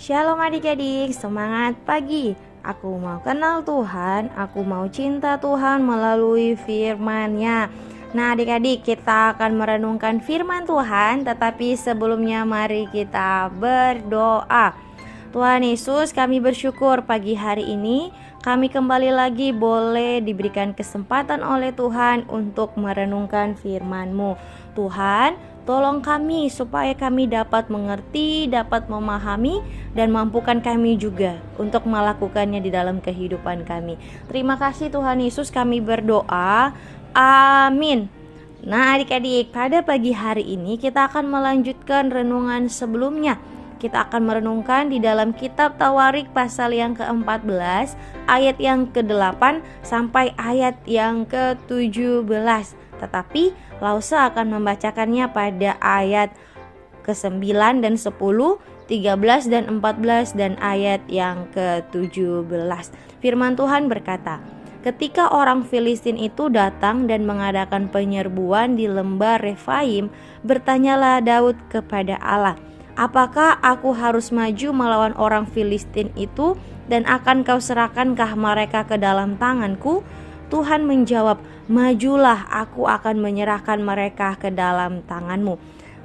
Shalom adik-adik, semangat pagi. Aku mau kenal Tuhan, aku mau cinta Tuhan melalui firman-Nya. Nah adik-adik, kita akan merenungkan firman Tuhan, tetapi sebelumnya mari kita berdoa. Tuhan Yesus, kami bersyukur pagi hari ini kami kembali lagi boleh diberikan kesempatan oleh Tuhan untuk merenungkan firman-Mu. Tuhan, tolong kami supaya kami dapat mengerti, dapat memahami, dan mampukan kami juga untuk melakukannya di dalam kehidupan kami. Terima kasih Tuhan Yesus, kami berdoa. Amin. Nah adik-adik, pada pagi hari ini kita akan melanjutkan renungan sebelumnya. Kita akan merenungkan di dalam kitab Tawarik pasal yang ke-14 ayat yang ke-8 sampai ayat yang ke-17. Tetapi Lausa akan membacakannya pada ayat ke-9 dan 10, 13 dan 14 dan ayat yang ke-17. Firman Tuhan berkata, ketika orang Filistin itu datang dan mengadakan penyerbuan di lembah Refaim, bertanyalah Daud kepada Allah, apakah aku harus maju melawan orang Filistin itu dan akan kau serahkankah mereka ke dalam tanganku? Tuhan menjawab, majulah, aku akan menyerahkan mereka ke dalam tanganmu.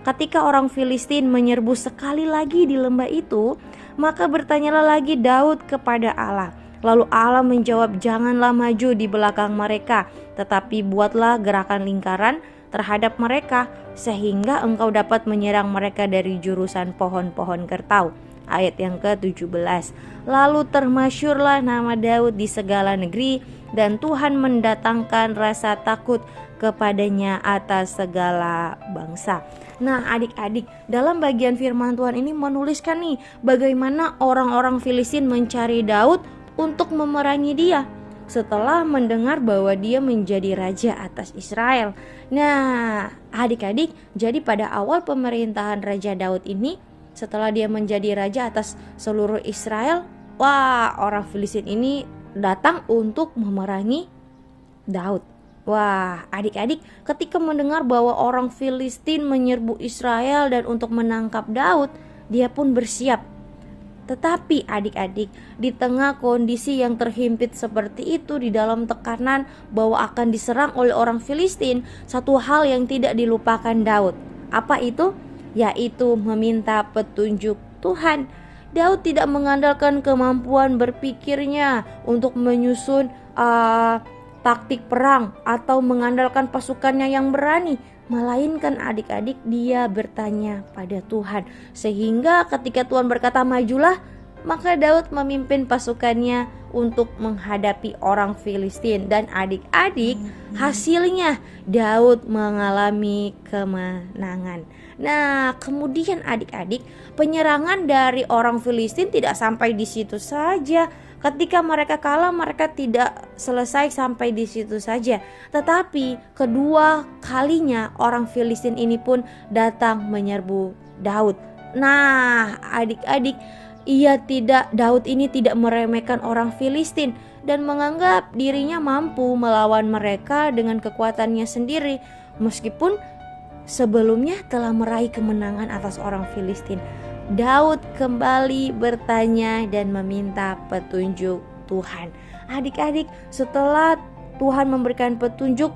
Ketika orang Filistin menyerbu sekali lagi di lembah itu, maka bertanyalah lagi Daud kepada Allah. Lalu Allah menjawab, janganlah maju di belakang mereka, tetapi buatlah gerakan lingkaran terhadap mereka, sehingga engkau dapat menyerang mereka dari jurusan pohon-pohon kertau. Ayat yang ke-17. Lalu termasyurlah nama Daud di segala negeri, dan Tuhan mendatangkan rasa takut kepadanya atas segala bangsa. Nah adik-adik, dalam bagian firman Tuhan ini menuliskan nih bagaimana orang-orang Filistin mencari Daud untuk memerangi dia setelah mendengar bahwa dia menjadi raja atas Israel. Nah adik-adik, jadi pada awal pemerintahan Raja Daud ini, setelah dia menjadi raja atas seluruh Israel, orang Filistin ini datang untuk memerangi Daud. Wah adik-adik, ketika mendengar bahwa orang Filistin menyerbu Israel dan untuk menangkap Daud, dia pun bersiap. Tetapi adik-adik, di tengah kondisi yang terhimpit seperti itu, di dalam tekanan bahwa akan diserang oleh orang Filistin, satu hal yang tidak dilupakan Daud. Apa itu? Yaitu meminta petunjuk Tuhan. Daud tidak mengandalkan kemampuan berpikirnya untuk menyusun taktik perang atau mengandalkan pasukannya yang berani, melainkan adik-adik dia bertanya pada Tuhan. Sehingga ketika Tuhan berkata majulah, maka Daud memimpin pasukannya untuk menghadapi orang Filistin. Dan adik-adik, hasilnya Daud mengalami kemenangan. Nah kemudian adik-adik, penyerangan dari orang Filistin tidak sampai di situ saja. Ketika mereka kalah, mereka tidak selesai sampai di situ saja. Tetapi kedua kalinya orang Filistin ini pun datang menyerbu Daud. Nah adik-adik, Daud ini tidak meremehkan orang Filistin dan menganggap dirinya mampu melawan mereka dengan kekuatannya sendiri, meskipun sebelumnya telah meraih kemenangan atas orang Filistin. Daud kembali bertanya dan meminta petunjuk Tuhan. Adik-adik, setelah Tuhan memberikan petunjuk,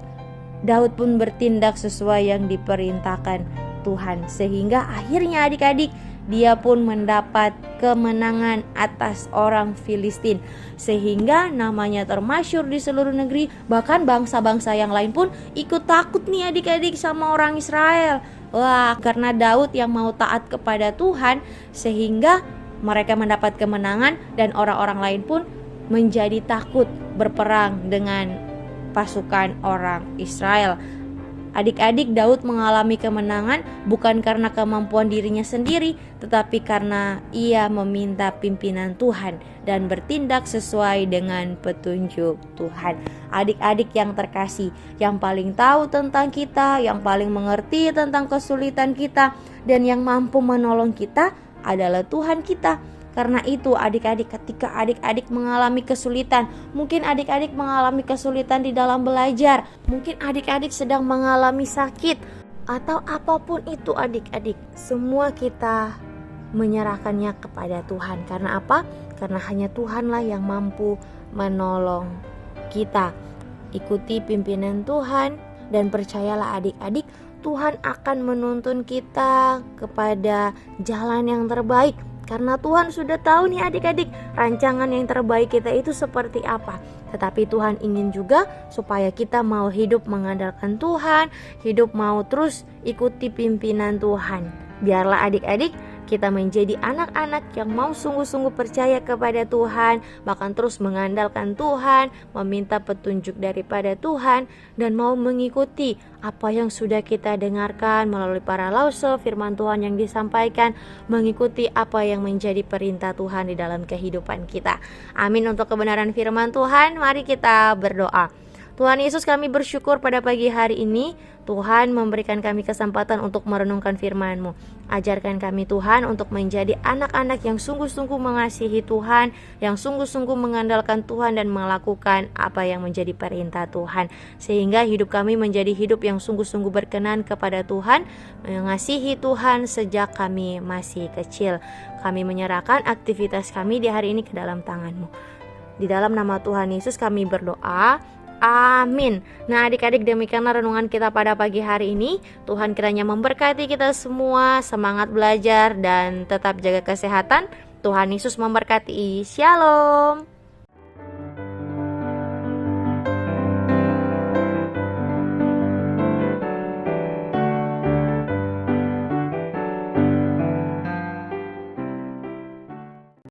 Daud pun bertindak sesuai yang diperintahkan Tuhan. Sehingga akhirnya adik-adik, dia pun mendapat kemenangan atas orang Filistin, sehingga namanya termasyhur di seluruh negeri. Bahkan bangsa-bangsa yang lain pun ikut takut nih adik-adik sama orang Israel. Karena Daud yang mau taat kepada Tuhan, sehingga mereka mendapat kemenangan dan orang-orang lain pun menjadi takut berperang dengan pasukan orang Israel. Adik-adik, Daud mengalami kemenangan bukan karena kemampuan dirinya sendiri, tetapi karena ia meminta pimpinan Tuhan dan bertindak sesuai dengan petunjuk Tuhan. Adik-adik yang terkasih, yang paling tahu tentang kita, yang paling mengerti tentang kesulitan kita, dan yang mampu menolong kita adalah Tuhan kita. Karena itu adik-adik, ketika adik-adik mengalami kesulitan, mungkin adik-adik mengalami kesulitan di dalam belajar, mungkin adik-adik sedang mengalami sakit, atau apapun itu adik-adik, semua kita menyerahkannya kepada Tuhan. Karena apa? Karena hanya Tuhanlah yang mampu menolong kita. Ikuti pimpinan Tuhan dan percayalah adik-adik, Tuhan akan menuntun kita kepada jalan yang terbaik. Karena Tuhan sudah tahu nih adik-adik, rancangan yang terbaik kita itu seperti apa. Tetapi Tuhan ingin juga supaya kita mau hidup mengandalkan Tuhan, hidup mau terus ikuti pimpinan Tuhan. Biarlah adik-adik kita menjadi anak-anak yang mau sungguh-sungguh percaya kepada Tuhan, bahkan terus mengandalkan Tuhan, meminta petunjuk daripada Tuhan, dan mau mengikuti apa yang sudah kita dengarkan melalui para lause firman Tuhan yang disampaikan, mengikuti apa yang menjadi perintah Tuhan di dalam kehidupan kita. Amin untuk kebenaran firman Tuhan. Mari kita berdoa. Tuhan Yesus, kami bersyukur pada pagi hari ini Tuhan memberikan kami kesempatan untuk merenungkan firman-Mu. Ajarkan kami Tuhan untuk menjadi anak-anak yang sungguh-sungguh mengasihi Tuhan, yang sungguh-sungguh mengandalkan Tuhan dan melakukan apa yang menjadi perintah Tuhan. Sehingga hidup kami menjadi hidup yang sungguh-sungguh berkenan kepada Tuhan, mengasihi Tuhan sejak kami masih kecil. Kami menyerahkan aktivitas kami di hari ini ke dalam tangan-Mu. Di dalam nama Tuhan Yesus kami berdoa. Amin. Nah adik-adik, demikianlah renungan kita pada pagi hari ini. Tuhan kiranya memberkati kita semua, semangat belajar dan tetap jaga kesehatan. Tuhan Yesus memberkati. Shalom.